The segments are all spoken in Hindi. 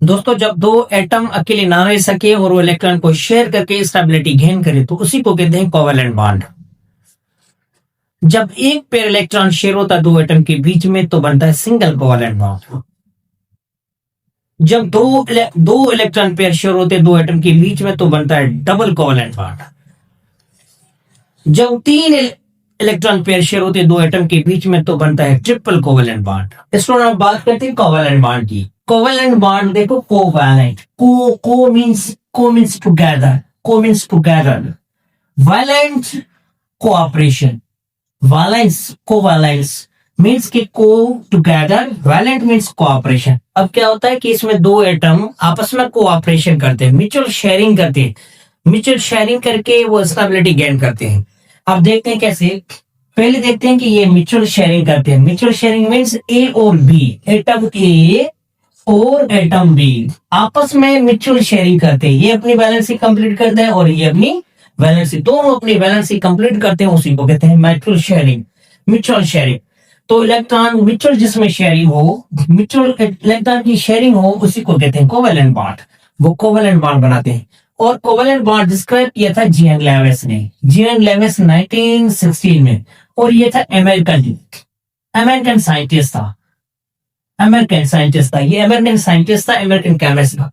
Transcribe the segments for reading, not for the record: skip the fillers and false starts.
दोस्तों, जब दो एटम अकेले ना रह सके और वो इलेक्ट्रॉन को शेयर करके स्टेबिलिटी गेन करे तो उसी को कहते हैं कोवेलेंट बॉन्ड। जब एक पेयर इलेक्ट्रॉन शेयर होता है दो एटम के बीच में तो बनता है सिंगल कोवेलेंट बॉन्ड। जब दो इलेक्ट्रॉन पेयर शेयर होते हैं दो एटम के बीच में तो बनता है डबल कोवेलेंट बॉन्ड। जब तीन इलेक्ट्रॉन पेयर शेयर होते हैं दो एटम के बीच में तो बनता है ट्रिपल कोवेलेंट बॉन्ड। इस पर हम बात करते हैं कोवेलेंट बॉन्ड की। कोवेलेंट बॉन्ड देखो, covalent, co means together, co means together, valent cooperation, valence covalence means के co together, valent means cooperation. अब क्या होता है कि इसमें दो एटम आपस में कोऑपरेशन करते हैं, म्यूचुअल शेयरिंग करते हैं, म्यूचुअल शेयरिंग करके वो स्टेबिलिटी गेन करते हैं। अब देखते हैं कैसे। पहले देखते हैं कि ये म्यूचुअल शेयरिंग करते हैं। म्यूचुअल शेयरिंग मींस ए और बी, एटम ए और एटम बी आपस में म्यूचुअल शेयरिंग करते हैं। ये अपनी वैलेंसी कंप्लीट करते हैं और ये अपनी वैलेंसी, दोनों अपनी वैलेंसी कंप्लीट करते हैं, उसी को कहते हैं म्यूचुअल शेयरिंग, म्यूचुअल शेयरिंग। तो इलेक्ट्रॉन म्यूचुअल जिसमें शेयरिंग हो, म्यूचुअल इलेक्ट्रॉन की शेयरिंग हो, उसी को कहते हैं कोवेलेंट बॉन्ड। वो कोवेलेंट बॉन्ड बनाते हैं। और कोवेलेंट बॉन्ड डिस्क्राइब किया था जीएन लेविस ने, जीएन लेविस 1916 में। और ये था अमेरिकन साइंटिस्ट था, ये अमेरिकन साइंटिस्ट था, अमेरिकन केमिस्ट था।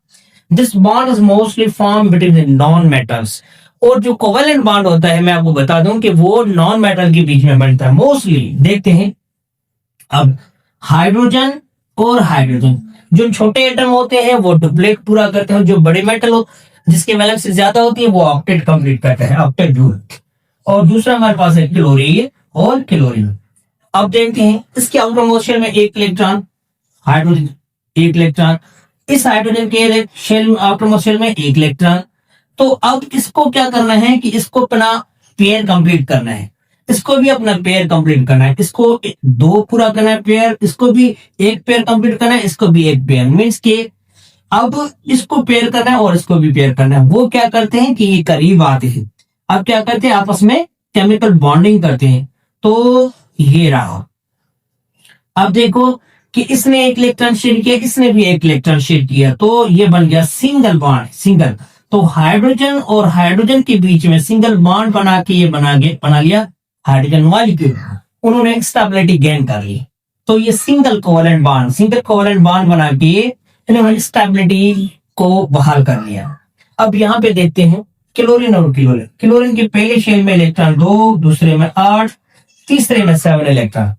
This bond is mostly form between non metals. और जो कोवेलेंट बॉन्ड होता है, मैं आपको बता दूं कि वो नॉन मेटल के बीच में बनता है मोस्टली। देखते हैं अब, हाइड्रोजन और हाइड्रोजन, जो छोटे एटम होते हैं वो डुप्लेट पूरा करते हैं, जो बड़े मेटल हो जिसके वैलेंसी ज्यादा होती है वो ऑक्टेट कंप्लीट करते हैं, ऑक्टेट जूल। और दूसरा हमारे पास है क्लोरीन और क्लोरीन। अब देखते हैं इसके आउटर मोस्ट शेल में एक इलेक्ट्रॉन, हाइड्रोजन एक इलेक्ट्रॉन, इस हाइड्रोजन के शेल आउटर मोस्ट शेल में एक इलेक्ट्रॉन। तो अब इसको क्या करना है कि इसको अपना पेयर कंप्लीट करना है, इसको भी अपना पेयर कंप्लीट करना है, इसको दो पूरा करना है पेयर, इसको भी एक पेयर कंप्लीट करना है, इसको भी एक पेयर, मींस के अब इसको पेयर करना है और इसको भी पेयर करना है। वो क्या करते हैं कि ये करीब आते हैं, अब क्या करते हैं आपस में केमिकल बॉन्डिंग करते हैं। तो ये रहा। अब देखो कि इसने एक इलेक्ट्रॉन शेयर किया, इसने भी एक इलेक्ट्रॉन शेयर किया, तो ये बन गया सिंगल बॉन्ड, सिंगल। तो हाइड्रोजन और हाइड्रोजन के बीच में सिंगल बॉन्ड बना के ये बना लिया हाइड्रोजन मॉलिक्यूल। उन्होंने स्टेबिलिटी गेन कर ली। तो ये सिंगल कोवेलेंट बॉन्ड बना के इन्होंने स्टेबिलिटी को बहाल कर लिया। अब यहाँ पे देखते हैं क्लोरीन और क्लोरीन। क्लोरीन के पहले शेल में इलेक्ट्रॉन 2, दूसरे में 8, तीसरे में 7 इलेक्ट्रॉन।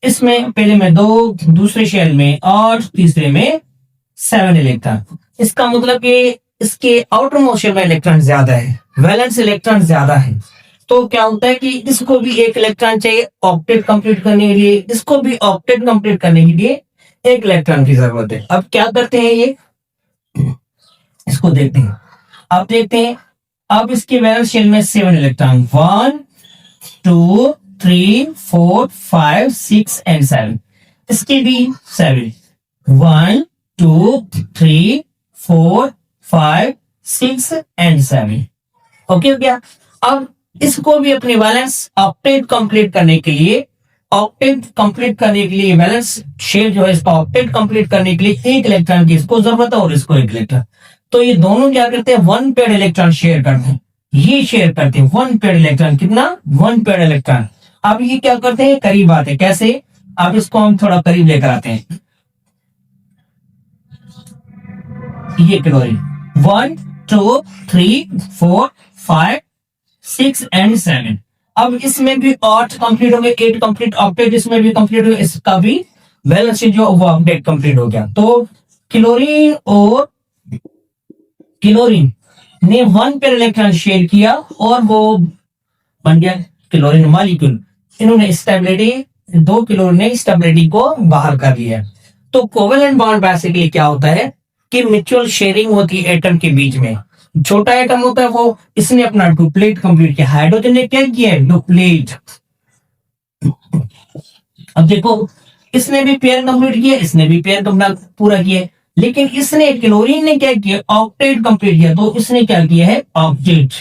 इसमें पहले में 2, दूसरे शेल में 8, तीसरे में 7 इलेक्ट्रॉन। इसका मतलब कि इसके आउटर मोस्ट शेल में इलेक्ट्रॉन ज्यादा है, वैलेंस इलेक्ट्रॉन ज्यादा है। तो क्या होता है कि इसको भी एक इलेक्ट्रॉन चाहिए ऑक्टेट कंप्लीट करने के लिए, इसको भी ऑक्टेट कंप्लीट करने के लिए एक इलेक्ट्रॉन की जरूरत है। अब क्या करते हैं ये, इसको देखते हैं। अब देखते हैं, अब इसके वैलेंस शेल में 7 इलेक्ट्रॉन, 1 2 3 4 5 6 एंड 7। इसके भी 7, 1 2 3 4 5 6 एंड 7। ओके हो गया। अब इसको भी अपनी वैलेंस ऑक्टेट कंप्लीट करने के लिए, वैलेंस शेल जो है इसका ऑक्टेट कंप्लीट करने के लिए एक इलेक्ट्रॉन की इसको जरूरत है और इसको एक इलेक्ट्रॉन। तो ये दोनों क्या करते हैं, 1 पेयर इलेक्ट्रॉन शेयर करते हैं, ये शेयर करते हैं 1 पेयर इलेक्ट्रॉन। कितना, 1 पेयर इलेक्ट्रॉन। अब ये क्या करते हैं, करीब आते हैं। कैसे, अब इसको हम थोड़ा करीब लेकर आते हैं। ये क्लोरीन 1 2 3 4 5 6 एंड 7। अब इसमें भी 8 कंप्लीट हो गए, 8 कंप्लीट ऑक्टेट इसमें भी कंप्लीट हो गया, इसका भी वैलेंस जो वो ऑक्टेट कंप्लीट हो गया। तो क्लोरीन और क्लोरीन ने 1 पेयर इलेक्ट्रॉन शेयर किया और वो बन गया क्लोरीन मॉलिक्यूल। इन्होंने स्टेबिलिटी, 2 क्लोरीन ने स्टेबिलिटी को बाहर कर लिया। तो कोवेलेंट बॉन्ड बेसिकली क्या होता है कि म्यूचुअल शेयरिंग होती है एटम के बीच में। छोटा एटम होता है वो, इसने अपना डुप्लेट कंप्लीट किया, हाइड्रोजन ने क्या किया, डुप्लेट। अब देखो, इसने भी पेयर कंप्लीट किया, इसने भी पेयर पूरा किया, लेकिन इसने क्लोरीन ने क्या किया, ऑक्टेट कंप्लीट किया। तो इसने क्या किया है, ऑक्टेट।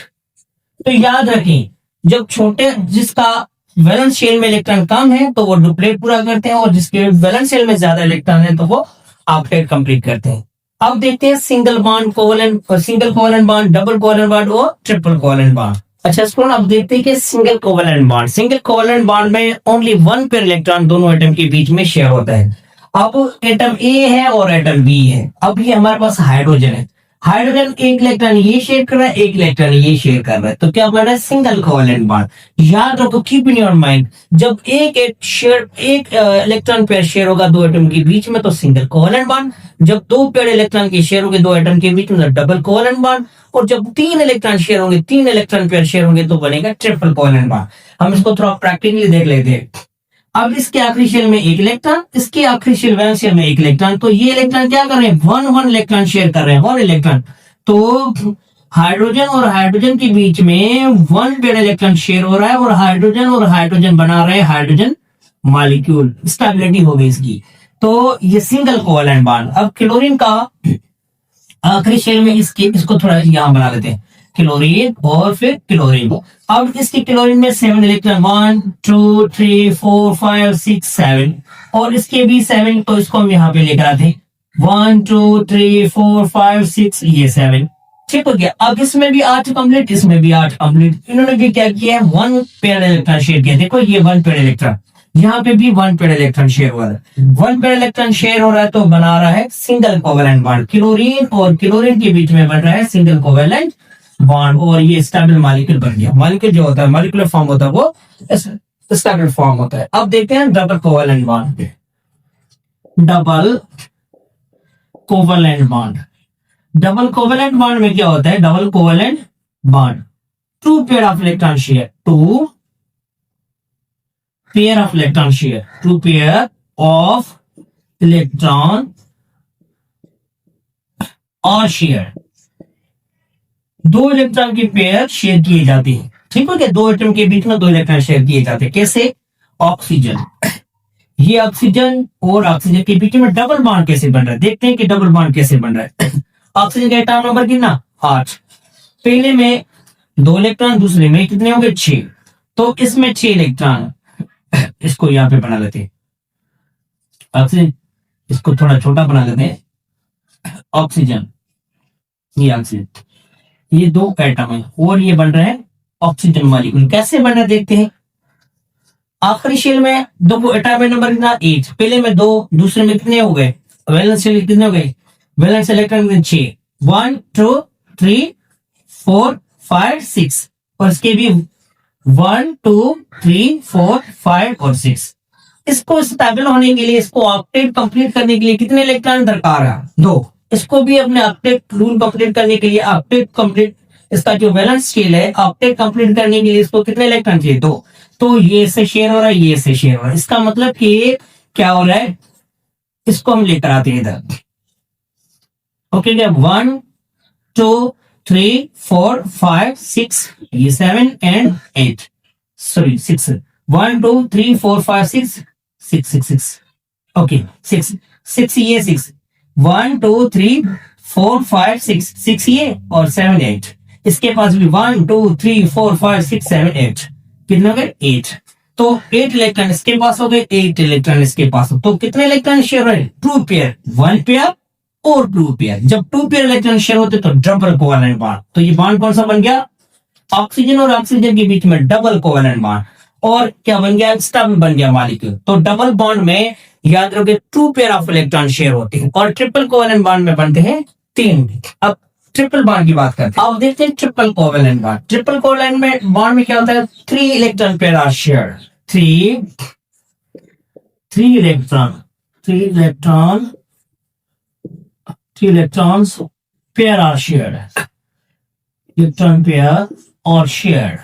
तो याद रखें, जब छोटे जिसका वैलेंस शेल में इलेक्ट्रॉन कम है तो वो डुप्लेट पूरा करते हैं, और जिसके वैलेंस शेल में ज्यादा इलेक्ट्रॉन है तो वो ऑक्टेट कंप्लीट करते हैं। अब देखते हैं single bond covalent, single covalent bond, double covalent bond और ट्रिपल कोवलेंट बॉन्ड। अच्छा स्टूडेंट, अब देखते हैं कि single covalent bond, single covalent bond में ओनली वन पेयर इलेक्ट्रॉन दोनों एटम के बीच में शेयर होता है। अब एटम ए है और एटम बी है। अब ये हमारे पास हाइड्रोजन है, हाइड्रोजन एक इलेक्ट्रॉन ये शेयर कर रहा है, एक इलेक्ट्रॉन ये शेयर कर रहा है, तो क्या बन रहा है सिंगल कोवलेंट बॉन्ड। याद रखो, कीप इन योर माइंड, जब एक इलेक्ट्रॉन पेयर शेयर होगा दो एटम के बीच में तो सिंगल कोवलेंट बॉन्ड, जब दो पेयर इलेक्ट्रॉन के शेयर होंगे दो एटम के बीच में तो डबल कोवलेंट बॉन्ड, और जब तीन इलेक्ट्रॉन शेयर होंगे, तीन इलेक्ट्रॉन पेयर शेयर होंगे तो बनेगा ट्रिपल कोवलेंट बॉन्ड। हम इसको थोड़ा प्रैक्टिकली देख लेते हैं। अब इसके आखिरी शेल में एक इलेक्ट्रॉन, इसके आखिरी शेल वैलेंस शेल में एक इलेक्ट्रॉन, तो ये इलेक्ट्रॉन क्या कर रहे हैं, वन वन इलेक्ट्रॉन शेयर कर रहे हैं, वन इलेक्ट्रॉन। तो हाइड्रोजन और हाइड्रोजन के बीच में वन पेयर इलेक्ट्रॉन शेयर हो रहा है और हाइड्रोजन बना रहे हैं हाइड्रोजन मॉलिक्यूल, स्टेबिलिटी हो गई इसकी। तो ये सिंगल कोवलेंट बॉन्ड। अब क्लोरीन का आखिरी शेल में इसको थोड़ा यहां बना लेते हैं, क्लोरीन और फिर क्लोरीन। अब इसकी क्लोरीन में 7 इलेक्ट्रॉन, 1 2 3 4 5 6 7, और इसके भी 7, तो इसको हम यहाँ पे लेकर आते 1 2 3 4 5 6, ये 7 ठीक हो गया। अब इसमें भी 8 कंप्लीट, इसमें भी 8 कंप्लीट। इन्होंने भी क्या किया है, वन पेयर इलेक्ट्रॉन शेयर किया। देखो ये वन पेयर इलेक्ट्रॉन, यहाँ पे भी वन पेयर इलेक्ट्रॉन शेयर हो रहा है, वन पेयर इलेक्ट्रॉन शेयर हो रहा है तो बना रहा है सिंगल कोवलेंट बॉन्ड। क्लोरीन और क्लोरीन के बीच में बन रहा है सिंगल कोवलेंट बॉन्ड, और ये स्टेबल मॉलिक्यूल बन गया। मॉलिक्यूल जो होता है, मॉलिक्यूलर फॉर्म होता है, वो स्टेबल फॉर्म होता है। अब देखते हैं double covalent bond. Double covalent bond, double covalent bond में क्या होता है, double covalent bond, two pair of electron share, two pair of electron share, two pair of electron are share, दो इलेक्ट्रॉन की पेयर शेयर किए जाते हैं। ठीक हो गया, दो एटम के बीच में दो इलेक्ट्रॉन शेयर किए जाते हैं। कैसे, ऑक्सीजन, ये ऑक्सीजन और ऑक्सीजन के बीच में डबल बॉन्ड कैसे बन रहा है, देखते हैं कि डबल बॉन्ड कैसे बन रहा है। ऑक्सीजन का एटॉमिक नंबर कितना, 8, पहले में 2 इलेक्ट्रॉन, दूसरे में कितने होंगे 6, तो इसमें 6 इलेक्ट्रॉन, इसको यहां पे बना लेते हैं ऑक्सीजन, इसको थोड़ा छोटा बना लेते हैं ऑक्सीजन, ये ऑक्सीजन, ये 2 एटम है और ये बन रहा है ऑक्सीजन मॉलिक्यूल। कैसे बन रहा है देखते हैं। आखिरी शेल में दो एटॉमिक नंबर कितना 8, पहले में 2, दूसरे में कितने हो गए, वैलेंस शेल कितने हो गए, वैलेंस इलेक्ट्रॉन 6, 1 2 3 4 5 6, और इसके भी 1 2 3 4 5 और 6। इसको स्टेबल होने के लिए, इसको ऑक्टेट कंप्लीट करने के लिए कितने इलेक्ट्रॉन दरकार है, 2। इसको भी अपने ऑक्टेट रूल कंप्लीट करने के लिए, ऑक्टेट कंप्लीट, इसका जो वैलेंस स्केल है, ऑक्टेट कंप्लीट करने के लिए इसको कितने इलेक्ट्रॉन चाहिए, 2। तो ये से शेयर हो रहा है, ये से शेयर हो रहा है, इसका मतलब कि क्या हो रहा है, इसको हम लेकर आते हैं इधर। ओके क्या, 1 2 3 4 5 6, ये 7 एंड 8, सॉरी 6, 1 2 3 4 5 6 6 6 6, ओके 6 6, ये 6, 1 2 3 4 5 6 6 ये और 7 8, इसके पास भी 1 2 3 4 5 6 7 8, कितने हो गए 8। तो 8 इलेक्ट्रॉन इसके पास हो गए, 8 इलेक्ट्रॉन इसके पास हो, तो कितने इलेक्ट्रॉन शेयर हो रहे हैं, 2 पेयर, 1 पेयर और 2 पेयर। जब 2 पेयर इलेक्ट्रॉन शेयर होते तो डबल कोवलेंट बॉन्ड। तो ये बॉन्ड कौन सा बन गया, ऑक्सीजन और ऑक्सीजन के बीच में डबल कोवलेंट बॉन्ड, और क्या बन गया, स्टेबल बन गया मॉलिक्यूल। तो डबल बॉन्ड में याद रखिए 2 पेयर ऑफ इलेक्ट्रॉन शेयर होते हैं, और ट्रिपल कोवलेंट बॉन्ड में बनते हैं 3। अब ट्रिपल बॉन्ड की बात करते हैं, अब देखते हैं triple covalent bond. Triple covalent में बॉन्ड में क्या होता है, 3 electron pair are share, 3 electrons pair are shared, electron pair are shared,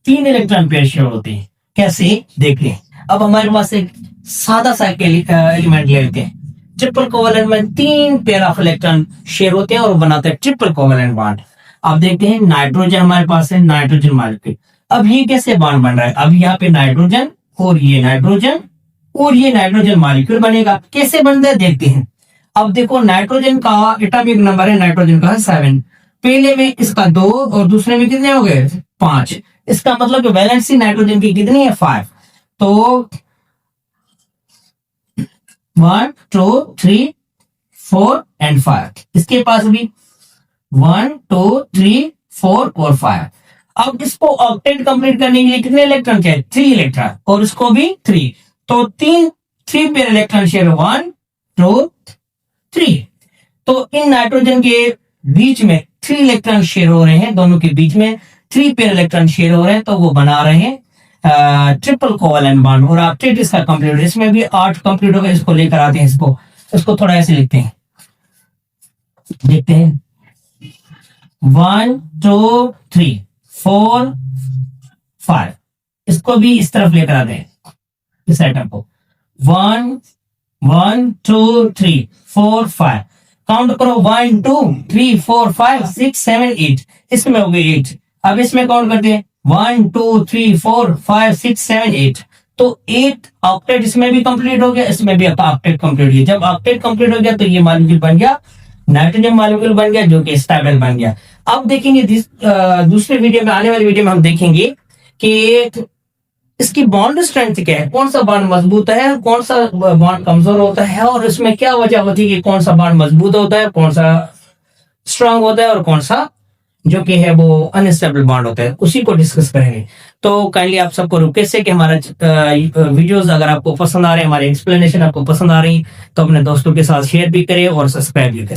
3 electron pair share होते हैं। कैसे देखें, अब हमारे पास एक सादा सा एलिमेंट ले लेते हैं। ट्रिपल कोवलेंट में 3 पेयर ऑफ इलेक्ट्रॉन शेयर होते हैं और बनाते हैं ट्रिपल कोवलेंट बॉन्ड। अब देखते हैं नाइट्रोजन हमारे पास है, नाइट्रोजन मॉलिक्यूल। अब ये कैसे बॉन्ड बन रहा है, अब यहाँ पे नाइट्रोजन और ये नाइट्रोजन और ये नाइट्रोजन मॉलिक्यूल बनेगा। कैसे बनता है देखते हैं। अब देखो नाइट्रोजन का एटॉमिक नंबर है, नाइट्रोजन का 7, पहले में इसका 2 और दूसरे में कितने हो गए 5, इसका मतलब वैलेंसी नाइट्रोजन की कितनी है 5। तो 1 2 3 4 एंड 5। इसके पास भी 1 2 3 4 और 5। अब इसको ऑक्टेट कंप्लीट करने के लिए कितने इलेक्ट्रॉन चाहिए? 3 इलेक्ट्रॉन, और इसको भी 3। तो 3 पेयर इलेक्ट्रॉन शेयर 1 2 3। तो इन नाइट्रोजन के बीच में 3 इलेक्ट्रॉन शेयर हो रहे हैं, दोनों के बीच में 3 पेयर इलेक्ट्रॉन शेयर हो रहे हैं, तो वो बना रहे हैं ट्रिपल कोवेलेंट बॉन्ड। और ऑक्टेट इसका कंप्लीट, इसमें भी 8 कंप्लीट हो गए। इसको लेकर आते हैं, इसको थोड़ा ऐसे लिखते हैं, देखते हैं 1 2 3 4 5। इसको भी इस तरफ लेकर आते हैं, इस आइटम को 1 1 2 3 4 5। काउंट करो 1 2 3 4 5 6 7 8। इसमें हो गए 8। अब इसमें काउंट करते हैं 1 2 3 4 5 6 7 8। तो 8 ऑक्टेट इसमें भी कंप्लीट हो गया, इसमें भी ऑक्टेट कंप्लीट हो गया। जब ऑक्टेट कंप्लीट हो गया तो ये मॉलिक्यूल बन गया, नाइट्रोजन मॉलिक्यूल बन गया, जो कि स्टेबल बन गया। अब देखेंगे दूसरे वीडियो में, आने वाली वीडियो में हम देखेंगे कि इसकी बॉन्ड स्ट्रेंथ क्या है, कौन सा बॉन्ड मजबूत है और कौन सा बॉन्ड कमजोर होता है, और इसमें क्या वजह होती है कि कौन सा बॉन्ड मजबूत होता है, कौन सा स्ट्रांग होता है, और कौन सा जो कि है वो अनस्टेबल बॉन्ड होता है, उसी को डिस्कस करेंगे। तो काइंडली आप सबको रिक्वेस्ट है कि हमारा वीडियोस अगर आपको पसंद आ रहे हैं, हमारे एक्सप्लेनेशन आपको पसंद आ रही, तो अपने दोस्तों के साथ शेयर भी करें और सब्सक्राइब भी करें।